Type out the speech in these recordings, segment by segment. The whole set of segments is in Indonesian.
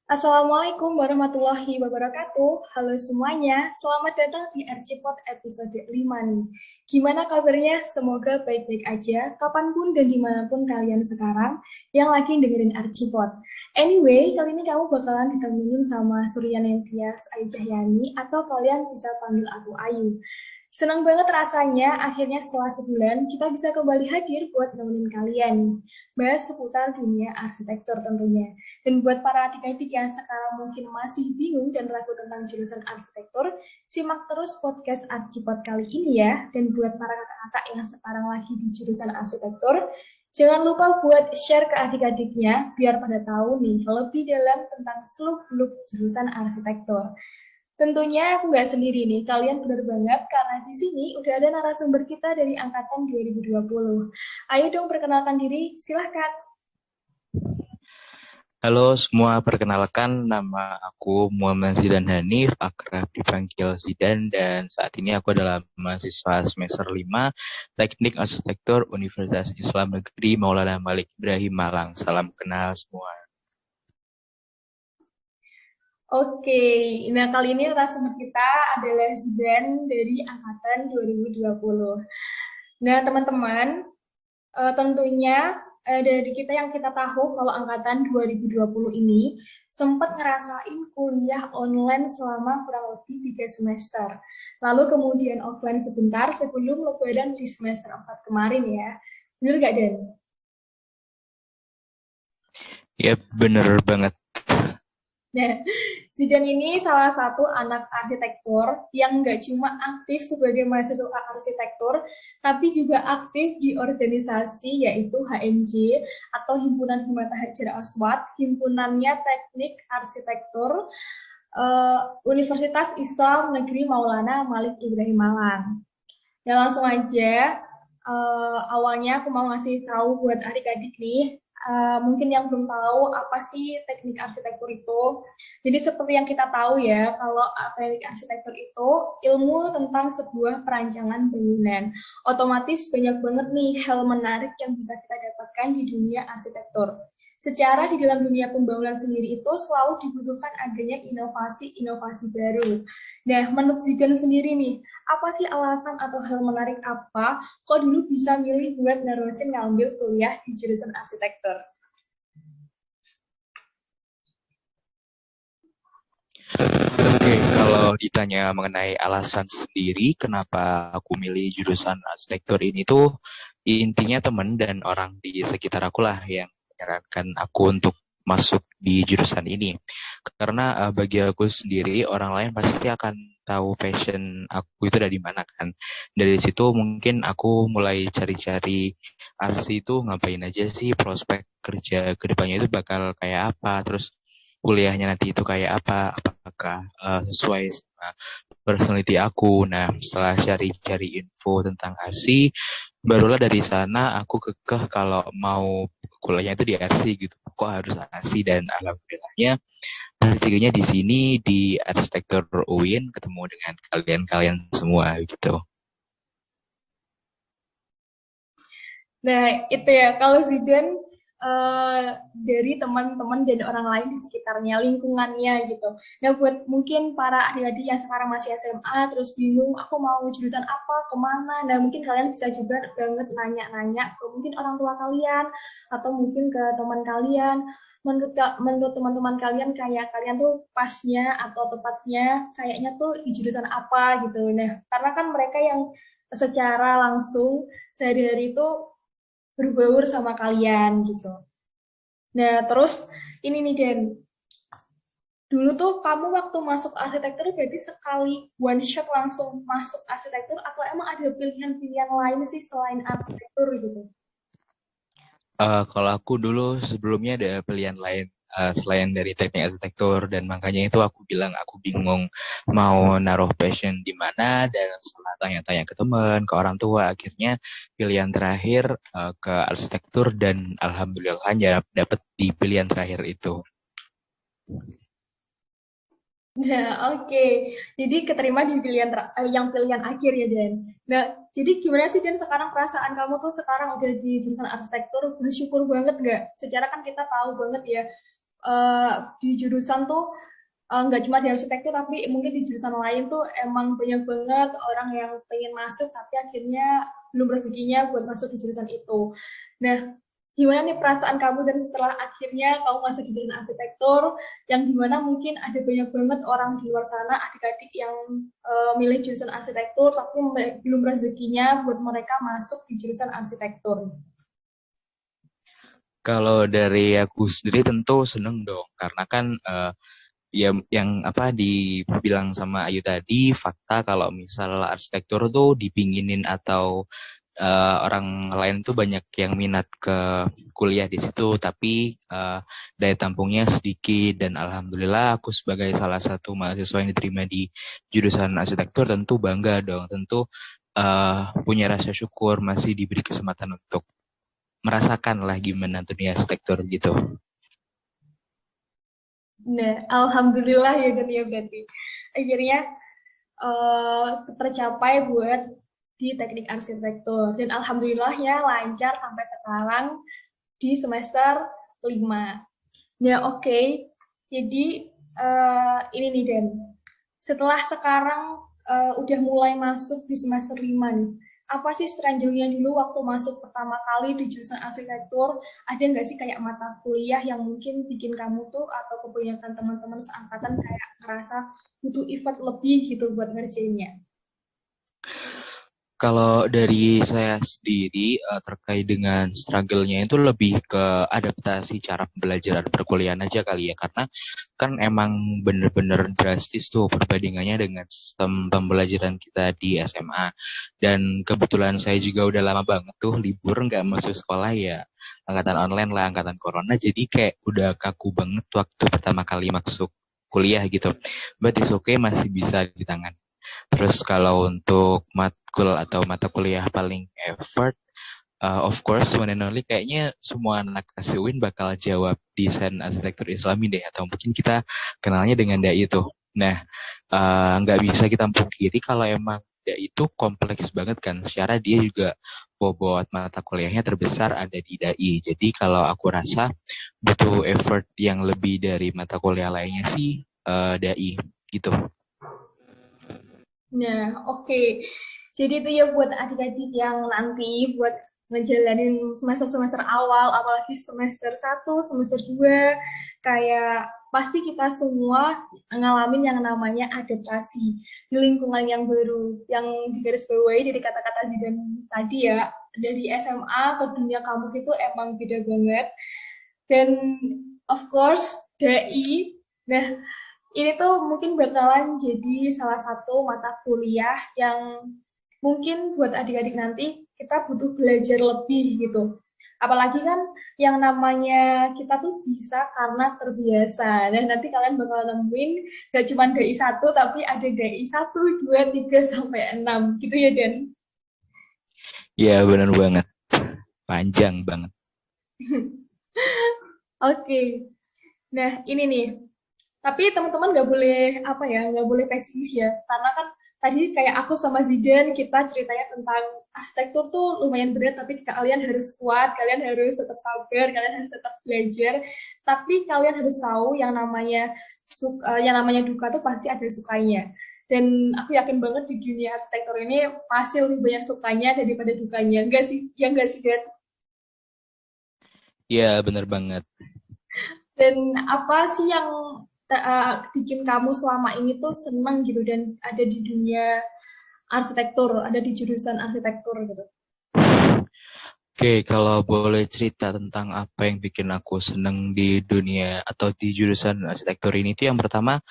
Assalamualaikum warahmatullahi wabarakatuh. Halo semuanya, selamat datang di RCPod episode 5 nih. Gimana kabarnya? Semoga baik-baik aja, kapanpun dan dimanapun kalian sekarang yang lagi dengerin RCPod. Anyway, kali ini kamu bakalan ditemenin sama Surya Nentias Aijahyani atau kalian bisa panggil aku Ayu. Senang banget rasanya akhirnya setelah sebulan kita bisa kembali hadir buat nemenin kalian nih. Bahas seputar dunia arsitektur tentunya. Dan buat para adik-adik yang sekarang mungkin masih bingung dan ragu tentang jurusan arsitektur, simak terus podcast Archipod kali ini ya. Dan buat para kakak-kakak yang sekarang lagi di jurusan arsitektur, jangan lupa buat share ke adik-adiknya biar pada tahu nih lebih dalam tentang seluk-beluk jurusan arsitektur. Tentunya aku nggak sendiri nih, kalian benar banget karena di sini udah ada narasumber kita dari angkatan 2020. Ayo dong perkenalkan diri, silahkan. Halo semua, perkenalkan nama aku Muhammad Zidan Hanif, akrab dipanggil Zidan, dan saat ini aku adalah mahasiswa semester 5 Teknik Arsitektur Universitas Islam Negeri Maulana Malik Ibrahim Malang. Salam kenal semua. Oke, nah kali ini narasumber kita adalah Zidan dari angkatan 2020. Nah teman-teman, tentunya dari kita yang kita tahu kalau angkatan 2020 ini sempat ngerasain kuliah online selama kurang lebih 3 semester. Lalu kemudian offline sebentar sebelum lebaran di semester 4 kemarin ya. Bener gak, Dan? Ya bener banget. Nah, Zidan ini salah satu anak arsitektur yang nggak cuma aktif sebagai mahasiswa arsitektur, tapi juga aktif di organisasi yaitu HMJ atau Himpunan Himata Hajar Aswad, himpunannya Teknik Arsitektur Universitas Islam Negeri Maulana Malik Ibrahim Malang. Ya langsung aja, awalnya aku mau ngasih tahu buat adik-adik nih, mungkin yang belum tahu apa sih teknik arsitektur itu. Jadi seperti yang kita tahu ya, kalau teknik arsitektur itu ilmu tentang sebuah perancangan bangunan. Otomatis banyak banget nih hal menarik yang bisa kita dapatkan di dunia arsitektur. Secara di dalam dunia pembangunan sendiri itu selalu dibutuhkan adanya inovasi-inovasi baru. Nah, menurut Zidan sendiri nih, apa sih alasan atau hal menarik apa kok dulu bisa milih buat nerusin ngambil kuliah di jurusan arsitektur? Oke, kalau ditanya mengenai alasan sendiri kenapa aku milih jurusan arsitektur ini tuh intinya teman dan orang di sekitar aku lah yang menyarankan aku untuk masuk di jurusan ini. Karena bagi aku sendiri orang lain pasti akan tahu passion aku itu dari mana kan. Dari situ mungkin aku mulai cari-cari arsi itu ngapain aja sih, prospek kerja kedepannya itu bakal kayak apa, terus kuliahnya nanti itu kayak apa, apakah sesuai sama personality aku. Nah, setelah cari-cari info tentang RC, barulah dari sana aku kekeh kalau mau kuliahnya itu di RC gitu. Kok harus RC, dan alhamdulillahnya rezekinya di sini di arsitektur UIN ketemu dengan kalian-kalian semua gitu. Nah, itu ya, kalau Zidan dari teman-teman dan orang lain di sekitarnya, lingkungannya gitu. Nah, buat mungkin para adik-adik yang sekarang masih SMA, terus bingung, aku mau jurusan apa, kemana, nah mungkin kalian bisa juga banget nanya-nanya ke mungkin orang tua kalian, atau mungkin ke teman kalian, menurut teman-teman kalian kayak kalian tuh pasnya atau tepatnya kayaknya tuh di jurusan apa gitu. Nah, karena kan mereka yang secara langsung sehari-hari itu berbaur sama kalian gitu. Nah, terus ini nih Den, dulu tuh kamu waktu masuk arsitektur berarti sekali one shot langsung masuk arsitektur atau emang ada pilihan-pilihan lain sih selain arsitektur gitu? Kalau aku dulu sebelumnya ada pilihan lain. selain dari teknik arsitektur, dan makanya itu aku bilang aku bingung mau naruh passion di mana, dan setelah tanya-tanya ke teman, ke orang tua, akhirnya pilihan terakhir ke arsitektur, dan alhamdulillahnya dapat di pilihan terakhir itu. Nah, oke. Jadi keterima di yang pilihan akhir ya, Dan. Nah, jadi gimana sih, Dan, sekarang perasaan kamu tuh sekarang udah di jurusan arsitektur, bersyukur banget nggak? Secara kan kita tahu banget ya, di jurusan tuh nggak cuma di arsitektur, tapi mungkin di jurusan lain tuh emang banyak banget orang yang pengen masuk, tapi akhirnya belum rezekinya buat masuk di jurusan itu. Nah, gimana nih perasaan kamu dan setelah akhirnya kamu masuk di jurusan arsitektur, yang dimana mungkin ada banyak banget orang di luar sana, adik-adik yang milih jurusan arsitektur, tapi belum rezekinya buat mereka masuk di jurusan arsitektur. Kalau dari aku sendiri tentu seneng dong, karena kan ya yang apa dibilang sama Ayu tadi, fakta kalau misal arsitektur tuh dipinginin atau orang lain tuh banyak yang minat ke kuliah di situ, tapi daya tampungnya sedikit, dan alhamdulillah aku sebagai salah satu mahasiswa yang diterima di jurusan arsitektur tentu bangga dong, tentu punya rasa syukur masih diberi kesempatan untuk merasakan lah gimana dunia arsitektur gitu. Nah, alhamdulillah ya, Dan, ya, berarti akhirnya tercapai buat di teknik arsitektur, dan alhamdulillahnya lancar sampai sekarang di semester 5. Ya, oke. Jadi ini nih, Dan, setelah sekarang udah mulai masuk di semester 5 nih, apa sih struggle-nya dulu waktu masuk pertama kali di jurusan arsitektur? Ada nggak sih kayak mata kuliah yang mungkin bikin kamu tuh atau kebanyakan teman-teman seangkatan kayak ngerasa butuh effort lebih gitu buat ngerjainnya? Kalau dari saya sendiri terkait dengan struggle-nya itu lebih ke adaptasi cara pembelajaran perkuliahan aja kali ya, karena kan emang bener-bener drastis tuh perbandingannya dengan sistem pembelajaran kita di SMA, dan kebetulan saya juga udah lama banget tuh libur nggak masuk sekolah ya, angkatan online lah, angkatan corona, jadi kayak udah kaku banget waktu pertama kali masuk kuliah gitu, but it's okay, masih bisa ditangan. Terus kalau untuk matkul atau mata kuliah paling effort, of course one and only kayaknya semua anak UIN bakal jawab desain arsitektur Islami deh, atau mungkin kita kenalnya dengan DAI itu. Nah, nggak bisa kita pungkiri kalau emang DAI itu kompleks banget kan, secara dia juga bobot mata kuliahnya terbesar ada di DAI. Jadi kalau aku rasa butuh effort yang lebih dari mata kuliah lainnya sih DAI gitu. Nah, oke. Jadi itu ya buat adik-adik yang nanti buat ngejalanin semester-semester awal, apalagi semester 1, semester 2, kayak pasti kita semua ngalamin yang namanya adaptasi di lingkungan yang baru, yang digarisbawahi jadi kata-kata Zidan tadi ya, dari SMA ke dunia kampus itu emang beda banget. Dan of course, DAI, nah ini tuh mungkin bakalan jadi salah satu mata kuliah yang mungkin buat adik-adik nanti kita butuh belajar lebih gitu. Apalagi kan yang namanya kita tuh bisa karena terbiasa. Dan nanti kalian bakal nemuin gak cuma DAI 1, tapi ada DAI 1, 2, 3, sampai 6. Gitu ya, Dan? Ya benar banget, panjang banget. Oke. Nah, ini nih, tapi teman-teman nggak boleh apa ya, nggak boleh pesimis ya, karena kan tadi kayak aku sama Zidan kita ceritanya tentang arsitektur tuh lumayan berat, tapi kalian harus kuat, kalian harus tetap sabar, kalian harus tetap belajar, tapi kalian harus tahu yang namanya duka tuh pasti ada sukanya. Dan aku yakin banget di dunia arsitektur ini pasti lebih banyak sukanya daripada dukanya. Enggak sih? Ya enggak sih, Dan? Ya benar banget. Dan apa sih yang bikin kamu selama ini tuh senang gitu dan ada di dunia arsitektur, ada di jurusan arsitektur gitu? Oke, kalau boleh cerita tentang apa yang bikin aku seneng di dunia atau di jurusan arsitektur ini, itu yang pertama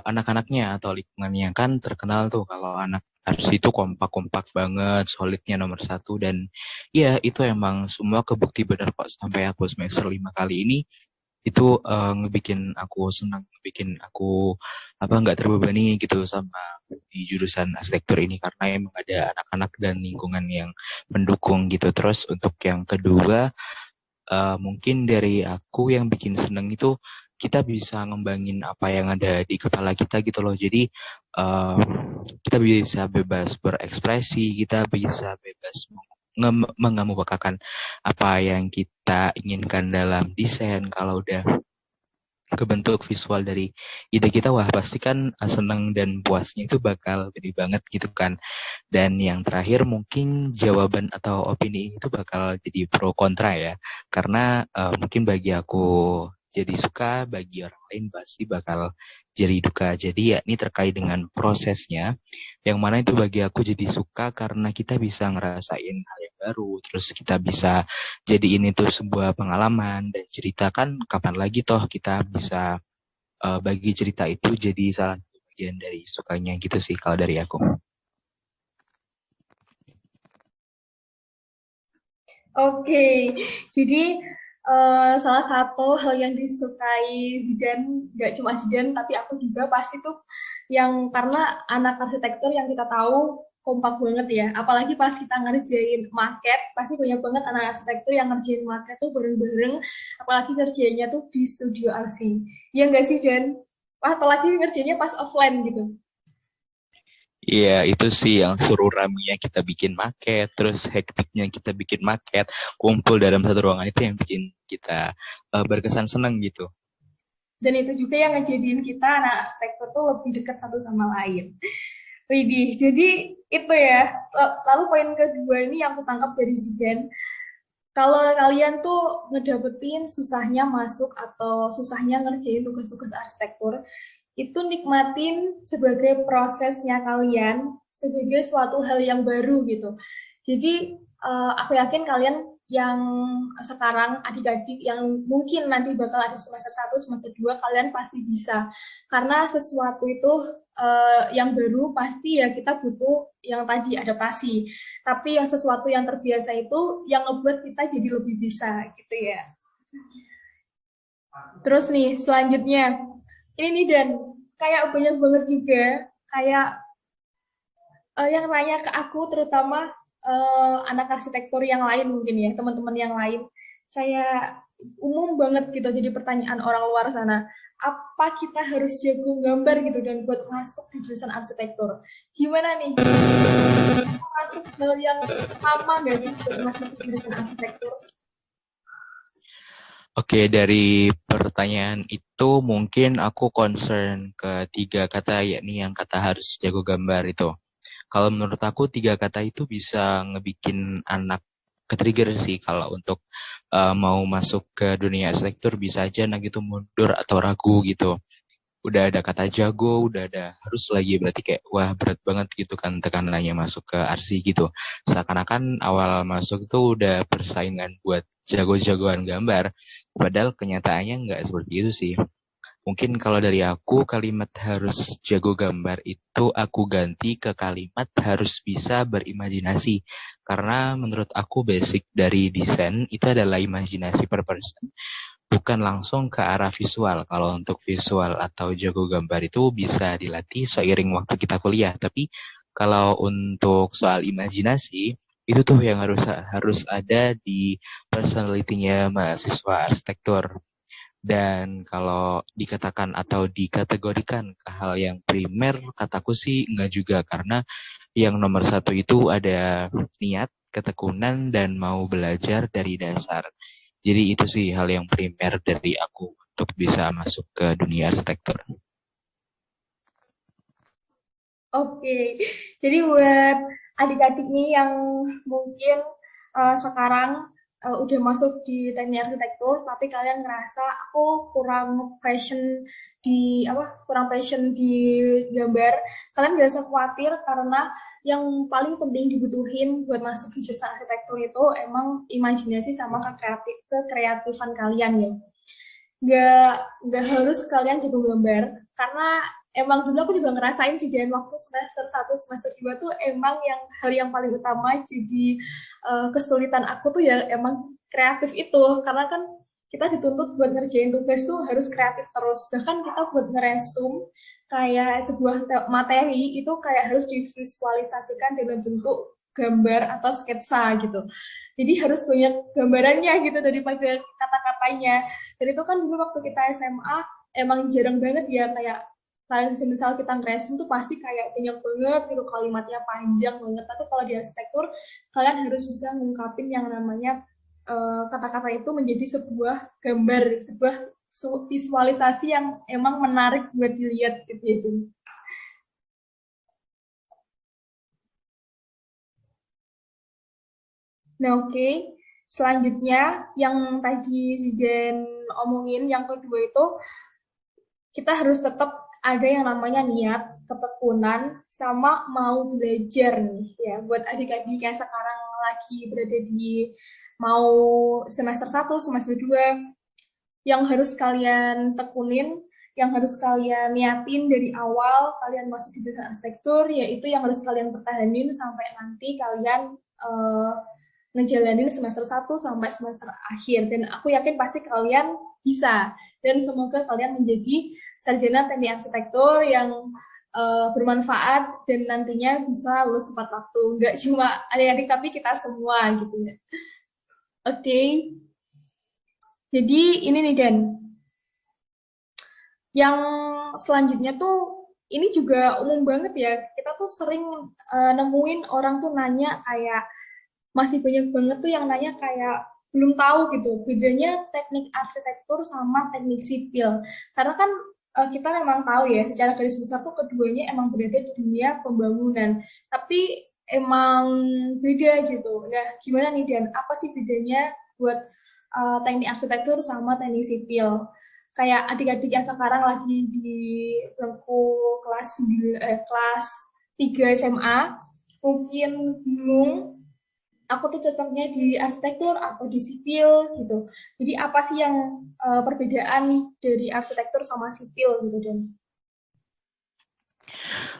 anak-anaknya atau lingkungannya, kan terkenal tuh kalau anak arsi itu kompak-kompak banget, solidnya nomor satu, dan ya itu emang semua kebukti benar kok sampai aku semester 5 kali ini itu ngebikin aku senang, ngebikin aku nggak terbebani gitu sama di jurusan arsitektur ini karena emang ada anak-anak dan lingkungan yang mendukung gitu. Terus untuk yang kedua, mungkin dari aku yang bikin seneng itu kita bisa ngembangin apa yang ada di kepala kita gitu loh. Jadi uh, kita bisa bebas berekspresi, kita bisa bebas mengemukakan apa yang kita inginkan dalam desain. Kalau udah kebentuk visual dari ide kita, wah pasti kan seneng dan puasnya itu bakal gede banget gitu kan. Dan yang terakhir mungkin jawaban atau opini ini tuh bakal jadi pro kontra ya. Karena mungkin bagi aku jadi suka, bagi orang lain pasti bakal jadi duka. Jadi ya ini terkait dengan prosesnya, yang mana itu bagi aku jadi suka karena kita bisa ngerasain hal yang baru, terus kita bisa jadiin itu sebuah pengalaman dan ceritakan kapan lagi toh kita bisa bagi cerita itu jadi salah satu bagian dari sukanya gitu sih kalau dari aku. Oke, jadi salah satu hal yang disukai Zidan, nggak cuma Zidan, tapi aku juga pasti tuh yang karena anak arsitektur yang kita tahu kompak banget ya. Apalagi pas kita ngerjain maket, pasti banyak banget anak arsitektur yang ngerjain maket tuh bareng-bareng, apalagi ngerjainnya tuh di studio RC. Ya nggak sih, Dan? Wah, apalagi ngerjainnya pas offline gitu. Iya, itu sih yang suruh raminya kita bikin maket, terus hektiknya kita bikin maket, kumpul dalam satu ruangan itu yang bikin kita berkesan seneng gitu. Dan itu juga yang ngejadiin kita anak arsitektur tuh lebih dekat satu sama lain. Widih, jadi itu ya. Lalu poin kedua ini yang aku tangkap dari Zidan, kalau kalian tuh ngedapetin susahnya masuk atau susahnya ngerjain tugas-tugas arsitektur, itu nikmatin sebagai prosesnya kalian, sebagai suatu hal yang baru gitu. Jadi aku yakin kalian yang sekarang adik-adik yang mungkin nanti bakal ada semester 1, semester 2, kalian pasti bisa. Karena sesuatu itu yang baru pasti ya kita butuh yang tadi adaptasi. Tapi yang sesuatu yang terbiasa itu yang ngebuat kita jadi lebih bisa gitu ya. Terus nih selanjutnya, ini nih Dan, kayak banyak banget juga kayak yang nanya ke aku terutama anak arsitektur yang lain mungkin ya, teman-teman yang lain. Kayak umum banget gitu jadi pertanyaan orang luar sana. Apa kita harus jago gambar gitu dan buat masuk di jurusan arsitektur? Gimana nih? Masuk hal yang sama nggak sih buat masuk di jurusan arsitektur? Oke, dari pertanyaan itu mungkin aku concern ke tiga kata, yakni yang kata harus jago gambar itu. Kalau menurut aku tiga kata itu bisa ngebikin anak ke-trigger sih kalau untuk mau masuk ke dunia arsitektur bisa aja anak itu mundur atau ragu gitu. Udah ada kata jago, udah ada harus lagi berarti kayak wah berat banget gitu kan tekanannya masuk ke arsi gitu. Seakan-akan awal masuk itu udah persaingan buat jago-jagoan gambar, padahal kenyataannya nggak seperti itu sih. Mungkin kalau dari aku kalimat harus jago gambar itu aku ganti ke kalimat harus bisa berimajinasi. Karena menurut aku basic dari desain itu adalah imajinasi per person, bukan langsung ke arah visual. Kalau untuk visual atau jago gambar itu bisa dilatih seiring waktu kita kuliah. Tapi kalau untuk soal imajinasi, itu tuh yang harus ada di personality-nya mahasiswa arsitektur. Dan kalau dikatakan atau dikategorikan ke hal yang primer, kataku sih enggak juga. Karena yang nomor satu itu ada niat, ketekunan, dan mau belajar dari dasar. Jadi itu sih hal yang primer dari aku untuk bisa masuk ke dunia arsitektur. Oke, jadi buat adik-adik nih yang mungkin sekarang udah masuk di teknik arsitektur, tapi kalian ngerasa aku kurang passion di apa? Kurang passion di gambar. Kalian gak usah khawatir karena yang paling penting dibutuhin buat masuk di jurusan arsitektur itu emang imajinasi sama kekreatifan kalian ya. nggak nggak harus kalian jago gambar karena emang dulu aku juga ngerasain sih dan waktu semester 1 semester 2 tuh emang yang hal yang paling utama jadi kesulitan aku tuh ya emang kreatif itu karena kan kita dituntut buat ngerjain tugas tuh harus kreatif terus. Bahkan kita buat ngeresum kayak sebuah materi itu kayak harus divisualisasikan dalam bentuk gambar atau sketsa gitu. Jadi harus banyak gambarannya gitu daripada kata-katanya. Dan itu kan dulu waktu kita SMA emang jarang banget ya kayak kalau misal kita ngeresum tuh pasti kayak banyak banget gitu kalimatnya panjang banget. Tapi kalau di arsitektur kalian harus bisa ngungkapin yang namanya kata-kata itu menjadi sebuah gambar, sebuah visualisasi yang emang menarik buat dilihat gitu itu. Nah, oke. Selanjutnya yang tadi Zidan omongin yang kedua itu kita harus tetap ada yang namanya niat, ketekunan, sama mau belajar nih ya. Buat adik-adik yang sekarang lagi berada di mau semester 1, semester 2, yang harus kalian tekunin, yang harus kalian niatin dari awal kalian masuk di jurusan arsitektur, yaitu yang harus kalian pertahanin sampai nanti kalian ngejalanin semester 1 sampai semester akhir. Dan aku yakin pasti kalian bisa. Dan semoga kalian menjadi sarjana teknik arsitektur yang bermanfaat dan nantinya bisa lulus tepat waktu. Nggak cuma adik-adik, tapi kita semua gitu ya. Oke, okay. Jadi ini nih Dan, yang selanjutnya tuh ini juga umum banget ya. Kita tuh sering nemuin orang tuh nanya kayak masih banyak banget tuh yang nanya kayak belum tahu gitu bedanya teknik arsitektur sama teknik sipil. Karena kan kita memang tahu ya secara garis besar tuh keduanya emang berada di dunia pembangunan. Tapi emang beda gitu. Nah, gimana nih Dan? Apa sih bedanya buat teknik arsitektur sama teknik sipil? Kayak adik-adik yang sekarang lagi di bangku kelas 3 SMA mungkin bingung aku tuh cocoknya di arsitektur atau di sipil gitu. Jadi apa sih yang perbedaan dari arsitektur sama sipil gitu Dan?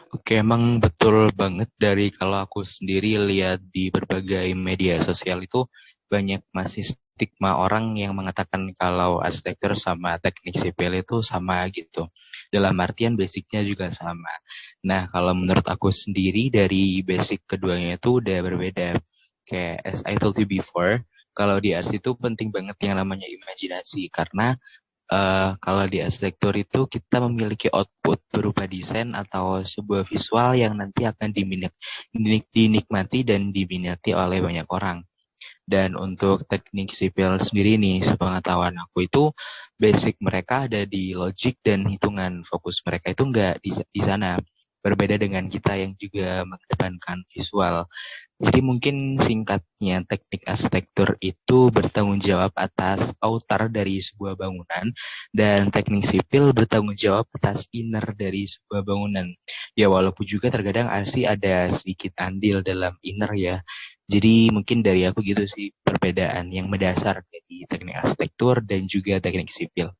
Oke, emang betul banget dari kalau aku sendiri lihat di berbagai media sosial itu banyak masih stigma orang yang mengatakan kalau arsitektur sama teknik sipil itu sama gitu. Dalam artian basicnya juga sama. Nah, kalau menurut aku sendiri dari basic keduanya itu udah berbeda. Kayak as I told you before, kalau di arsitek itu penting banget yang namanya imajinasi karena kalau di arsitektur itu kita memiliki output berupa desain atau sebuah visual yang nanti akan dinikmati dan diminati oleh banyak orang. Dan untuk teknik sipil sendiri nih, sepengetahuan aku itu basic mereka ada di logic dan hitungan. Fokus mereka itu nggak di sana. Berbeda dengan kita yang juga mengedepankan visual. Jadi mungkin singkatnya teknik arsitektur itu bertanggung jawab atas outer dari sebuah bangunan dan teknik sipil bertanggung jawab atas inner dari sebuah bangunan. Ya walaupun juga terkadang arsi ada sedikit andil dalam inner ya. Jadi mungkin dari aku gitu sih perbedaan yang mendasar dari teknik arsitektur dan juga teknik sipil.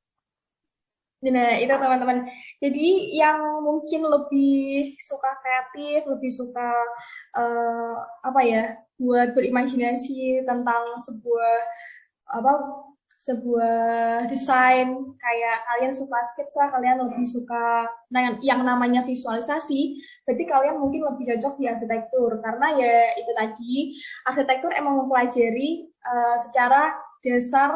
Nah, itu teman-teman. Jadi yang mungkin lebih suka kreatif, lebih suka uh, apa ya, buat berimajinasi tentang apa sebuah desain kayak kalian suka sketsa, kalian lebih suka yang namanya visualisasi, berarti kalian mungkin lebih cocok di arsitektur karena ya itu tadi arsitektur emang mempelajari secara dasar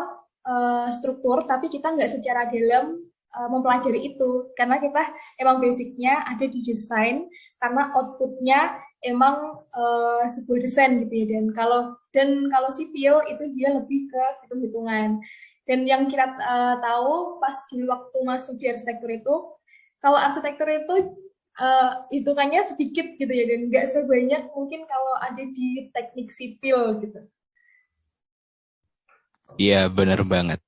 struktur, tapi kita nggak secara dalam mempelajari itu karena kita emang basicnya ada di desain karena outputnya emang sebuah desain gitu ya dan kalau sipil itu dia lebih ke hitung-hitungan dan yang kita tahu pas dulu waktu masuk di arsitektur itu kalau arsitektur itu hitungannya sedikit gitu ya dan nggak sebanyak mungkin kalau ada di teknik sipil gitu. Iya benar banget.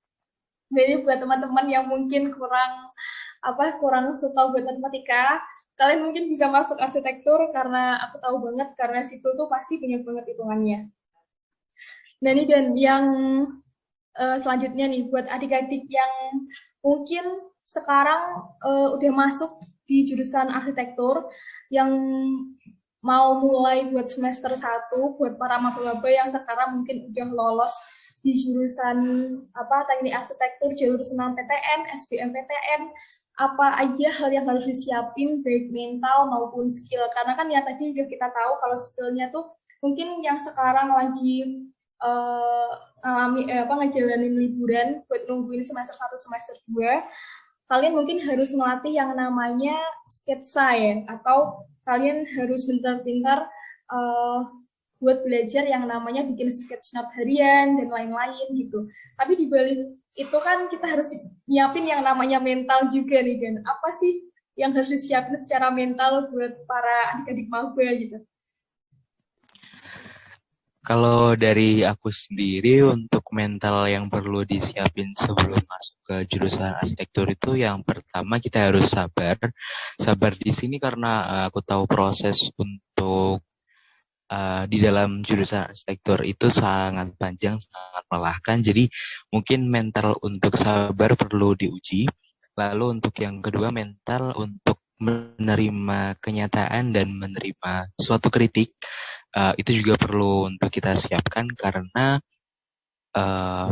Jadi buat teman-teman yang mungkin kurang suka buat matematika, kalian mungkin bisa masuk arsitektur karena aku tahu banget karena situ tuh pasti banyak banget hitungannya. Nah ini dan yang selanjutnya nih buat adik-adik yang mungkin sekarang udah masuk di jurusan arsitektur yang mau mulai buat semester 1 buat para maba-maba yang sekarang mungkin udah lolos di jurusan teknik arsitektur jalur senam PTN, SBMPTN, apa aja hal yang harus disiapin baik mental maupun skill, karena kan ya tadi udah kita tahu kalau skillnya tuh mungkin yang sekarang lagi uh, ngejalanin liburan buat nungguin semester 1 semester 2, kalian mungkin harus melatih yang namanya sketsa ya, atau kalian harus pintar-pintar uh, buat belajar yang namanya bikin sketch note harian dan lain-lain gitu. Tapi di balik itu kan kita harus nyiapin yang namanya mental juga nih, dan apa sih yang harus disiapin secara mental buat para adik-adik maba gitu? Kalau dari aku sendiri untuk mental yang perlu disiapin sebelum masuk ke jurusan arsitektur itu yang pertama kita harus sabar. Sabar di sini karena aku tahu proses untuk di dalam jurusan arsitektur itu sangat panjang, sangat melelahkan. Jadi mungkin mental untuk sabar perlu diuji. Lalu untuk yang kedua mental untuk menerima kenyataan dan menerima suatu kritik itu juga perlu untuk kita siapkan karena uh,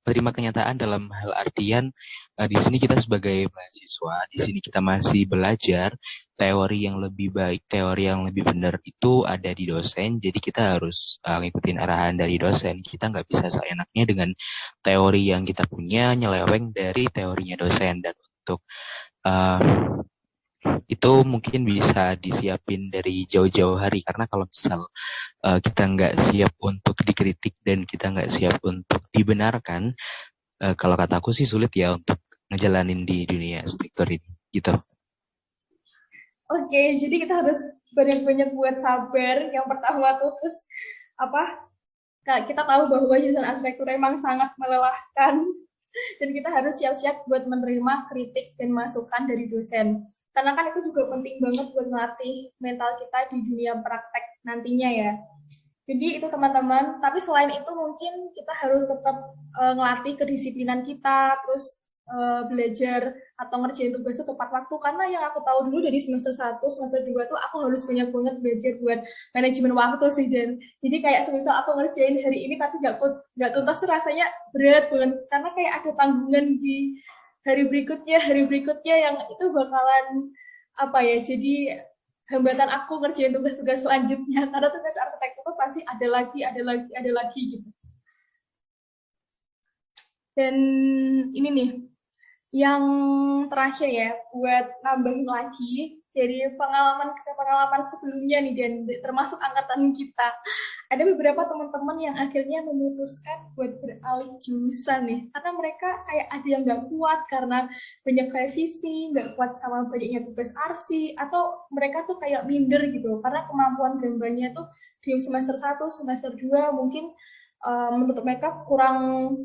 menerima kenyataan dalam hal artian di sini kita sebagai mahasiswa, di sini kita masih belajar teori yang lebih baik, teori yang lebih benar itu ada di dosen, jadi kita harus ngikutin arahan dari dosen. Kita nggak bisa seenaknya dengan teori yang kita punya, nyeleweng dari teorinya dosen. Dan untuk uh, itu mungkin bisa disiapin dari jauh-jauh hari karena kalau misal kita nggak siap untuk dikritik dan kita nggak siap untuk dibenarkan, kalau kataku sih sulit ya untuk ngejalanin di dunia arsitektur ini gitu. Oke, jadi kita harus banyak-banyak buat sabar. Yang pertama tuh terus apa? Kita tahu bahwa jurusan arsitektur emang sangat melelahkan dan kita harus siap-siap buat menerima kritik dan masukan dari dosen. Karena kan itu juga penting banget buat ngelatih mental kita di dunia praktek nantinya ya. Jadi itu teman-teman, tapi selain itu mungkin kita harus tetap ngelatih kedisiplinan kita, terus belajar atau ngerjain tugas tepat waktu, karena yang aku tahu dulu dari semester 1, semester 2 tuh aku harus banyak banget belajar buat manajemen waktu sih, dan jadi kayak semisal aku ngerjain hari ini tapi nggak tuntas rasanya berat banget, karena kayak ada tanggungan di hari berikutnya yang itu bakalan apa ya, jadi hambatan aku ngerjain tugas-tugas selanjutnya, karena tugas arsitektur itu pasti ada lagi gitu. Dan ini nih yang terakhir ya, buat nambahin lagi dari pengalaman ke pengalaman sebelumnya nih, dan termasuk angkatan kita, ada beberapa teman-teman yang akhirnya memutuskan buat beralih jurusan nih, karena mereka kayak ada yang nggak kuat karena banyak revisi, nggak kuat sama banyaknya tugas arsi, atau mereka tuh kayak minder gitu, karena kemampuan gambarnya tuh di semester 1, semester 2 mungkin menurut mereka kurang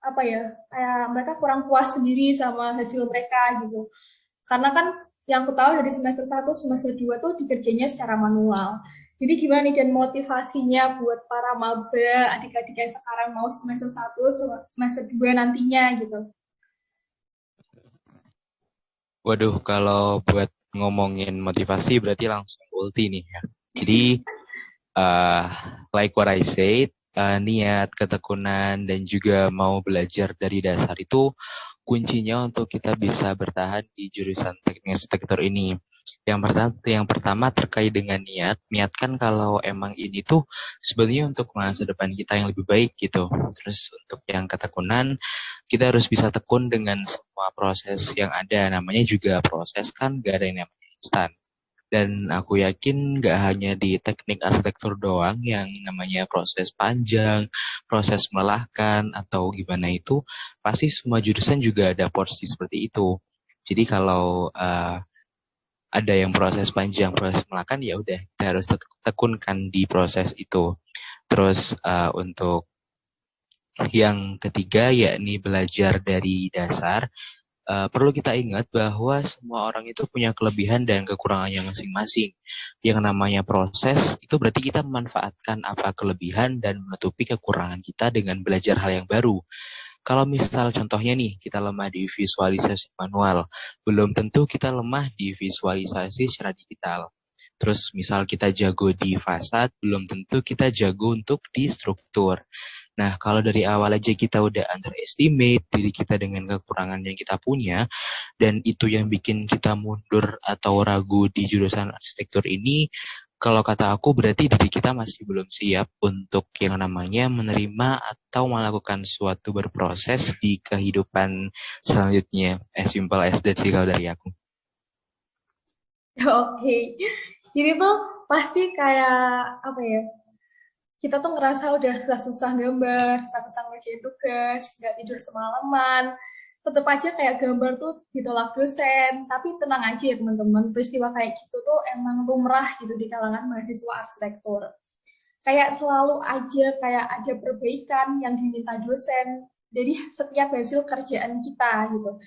apa ya, kayak mereka kurang puas sendiri sama hasil mereka gitu, karena kan yang aku tahu dari semester 1 semester 2 tuh dikerjanya secara manual. Jadi gimana nih dan motivasinya buat para maba adik-adik yang sekarang mau semester 1 semester 2 nantinya gitu? Waduh, kalau buat ngomongin motivasi berarti langsung ulti nih ya. Jadi uh, like what I said, niat, ketekunan, dan juga mau belajar dari dasar itu kuncinya untuk kita bisa bertahan di jurusan teknik arsitektur ini. Yang pertama terkait dengan niat. Niat kan kalau emang ini tuh sebenarnya untuk masa depan kita yang lebih baik gitu. Terus untuk yang ketekunan, kita harus bisa tekun dengan semua proses yang ada. Namanya juga proses kan, gak ada yang namanya instan. Dan aku yakin nggak hanya di teknik arsitektur doang yang namanya proses panjang, proses melelahkan, atau gimana itu, pasti semua jurusan juga ada porsi seperti itu. Jadi kalau ada yang proses panjang, proses melelahkan, ya udah kita harus tekunkan di proses itu. Terus untuk yang ketiga yakni belajar dari dasar. Perlu kita ingat bahwa semua orang itu punya kelebihan dan kekurangannya masing-masing. Yang namanya proses itu berarti kita memanfaatkan apa kelebihan dan menutupi kekurangan kita dengan belajar hal yang baru. Kalau misal contohnya nih, kita lemah di visualisasi manual, belum tentu kita lemah di visualisasi secara digital. Terus misal kita jago di fasad, belum tentu kita jago untuk di struktur. Nah, kalau dari awal aja kita udah underestimate diri kita dengan kekurangan yang kita punya, dan itu yang bikin kita mundur atau ragu di jurusan arsitektur ini, kalau kata aku berarti diri kita masih belum siap untuk yang namanya menerima atau melakukan suatu berproses di kehidupan selanjutnya. As simple as that sih kalau dari aku. Oke, jadi tuh pasti kayak apa ya? Kita tuh ngerasa udah susah-susah gambar, susah-susah ngerjain tugas, nggak tidur semalaman, tetap aja kayak gambar tuh ditolak dosen. Tapi tenang aja ya teman-teman, peristiwa kayak gitu tuh emang lumrah gitu di kalangan mahasiswa arsitektur. Kayak selalu aja kayak ada perbaikan yang diminta dosen. Jadi setiap hasil kerjaan kita gitu.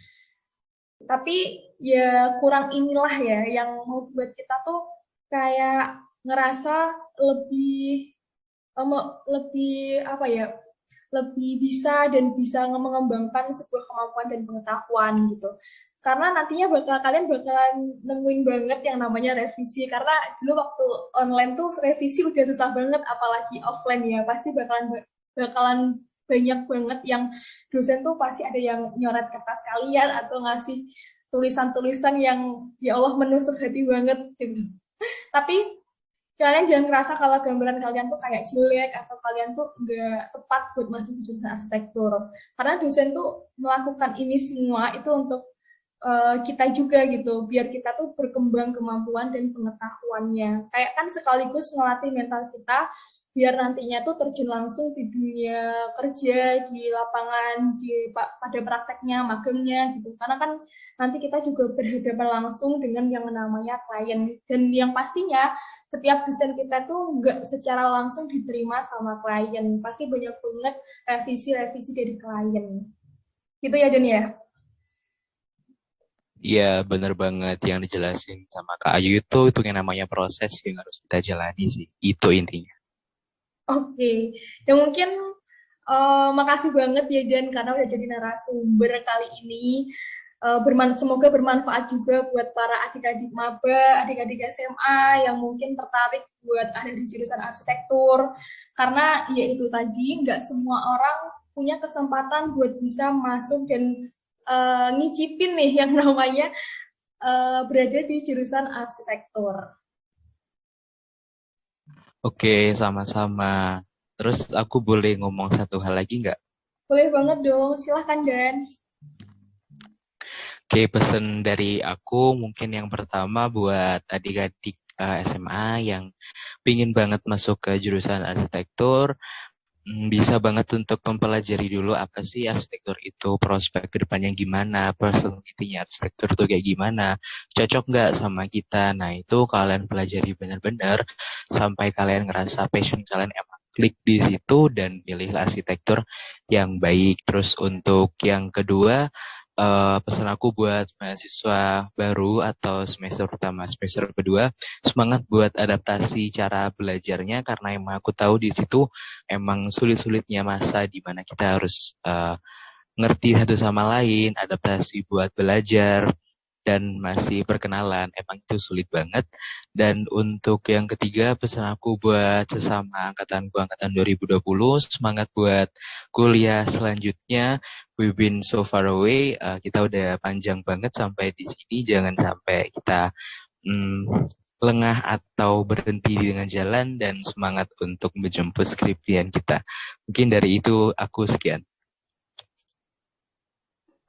Tapi ya kurang inilah ya yang membuat kita tuh kayak ngerasa lebih lebih apa ya, lebih bisa dan bisa mengembangkan sebuah kemampuan dan pengetahuan gitu. Karena nantinya kalian bakalan nemuin banget yang namanya revisi. Karena dulu waktu online tuh revisi udah susah banget, apalagi offline ya. Pasti bakalan banyak banget yang dosen tuh pasti ada yang nyoret kertas kalian atau ngasih tulisan-tulisan yang ya Allah menusuk hati banget gitu. Tapi kalian jangan ngerasa kalau gambaran kalian tuh kayak jelek atau kalian tuh nggak tepat buat masuk jurusan arsitektur. Karena dosen tuh melakukan ini semua itu untuk kita juga gitu, biar kita tuh berkembang kemampuan dan pengetahuannya. Kayak kan sekaligus ngelatih mental kita biar nantinya tuh terjun langsung di dunia kerja, di lapangan, pada prakteknya, magangnya gitu. Karena kan nanti kita juga berhadapan langsung dengan yang namanya klien. Dan yang pastinya setiap desain kita tuh nggak secara langsung diterima sama klien. Pasti banyak banget revisi-revisi dari klien. Gitu ya, Dan ya? Iya, bener banget yang dijelasin sama Kak Ayu itu yang namanya proses yang harus kita jalani sih. Itu intinya. Oke, dan mungkin makasih banget ya Dan karena udah jadi narasumber kali ini. Semoga bermanfaat juga buat para adik-adik maba, adik-adik SMA yang mungkin tertarik buat ada di jurusan arsitektur. Karena ya itu tadi, nggak semua orang punya kesempatan buat bisa masuk dan ngicipin nih yang namanya berada di jurusan arsitektur. Oke, sama-sama. Terus aku boleh ngomong satu hal lagi nggak? Boleh banget dong, silahkan Dan. Oke, pesan dari aku mungkin yang pertama buat adik-adik SMA yang pingin banget masuk ke jurusan arsitektur, bisa banget untuk mempelajari dulu apa sih arsitektur itu, prospek ke depannya gimana, personality-nya arsitektur itu kayak gimana, cocok nggak sama kita. Nah, itu kalian pelajari benar-benar sampai kalian ngerasa passion kalian emang klik di situ dan pilih arsitektur yang baik. Terus untuk yang kedua, pesan aku buat mahasiswa baru atau semester pertama, semester kedua, semangat buat adaptasi cara belajarnya karena emang aku tahu di situ emang sulit-sulitnya masa di mana kita harus ngerti satu sama lain, adaptasi buat belajar, dan masih perkenalan. Emang itu sulit banget. Dan untuk yang ketiga, pesan aku buat sesama angkatanku, angkatan 2020, semangat buat kuliah selanjutnya. We've been so far away, kita udah panjang banget sampai di sini. Jangan sampai kita lengah atau berhenti di tengah jalan dan semangat untuk menjemput skripsian kita. Mungkin dari itu aku sekian.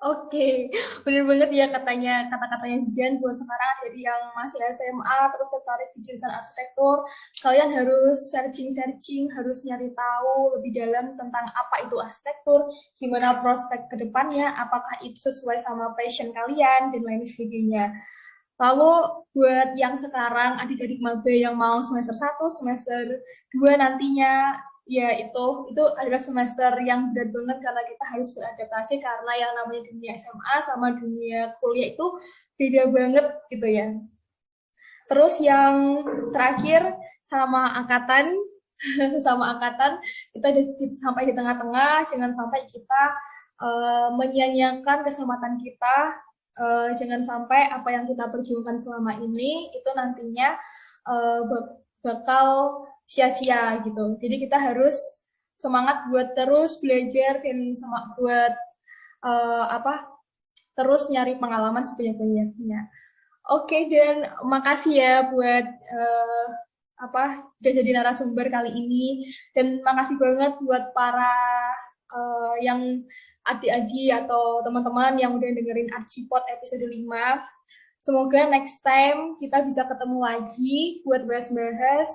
Oke, bener banget ya kata-katanya Zidan buat sekarang jadi yang masih SMA terus tertarik di jurusan arsitektur, kalian harus searching-searching, harus nyari tahu lebih dalam tentang apa itu arsitektur, gimana prospek ke depannya, apakah itu sesuai sama passion kalian dan lain sebagainya. Lalu buat yang sekarang adik-adik maba yang mau semester 1, semester 2 nantinya, ya itu adalah semester yang berat banget karena kita harus beradaptasi karena yang namanya dunia SMA sama dunia kuliah itu beda banget gitu ya. Terus yang terakhir sama angkatan sama angkatan kita udah sampai di tengah-tengah, jangan sampai kita menyia-nyiakan kesempatan kita, jangan sampai apa yang kita perjuangkan selama ini itu nantinya bakal sia-sia gitu. Jadi kita harus semangat buat terus belajar dan buat terus nyari pengalaman sebanyak-banyaknya. Oke, dan makasih ya buat udah jadi narasumber kali ini, dan makasih banget buat para yang adik-adik atau teman-teman yang udah dengerin Archipod episode 5. Semoga next time kita bisa ketemu lagi buat bahas-bahas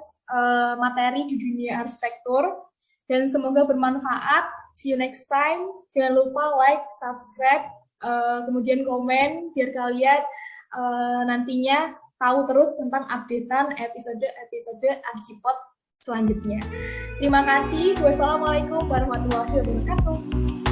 materi di dunia arsitektur, dan semoga bermanfaat. See you next time. Jangan lupa like, subscribe, kemudian komen biar kalian nantinya tahu terus tentang updatean episode-episode Archipod selanjutnya. Terima kasih. Wassalamualaikum warahmatullahi wabarakatuh.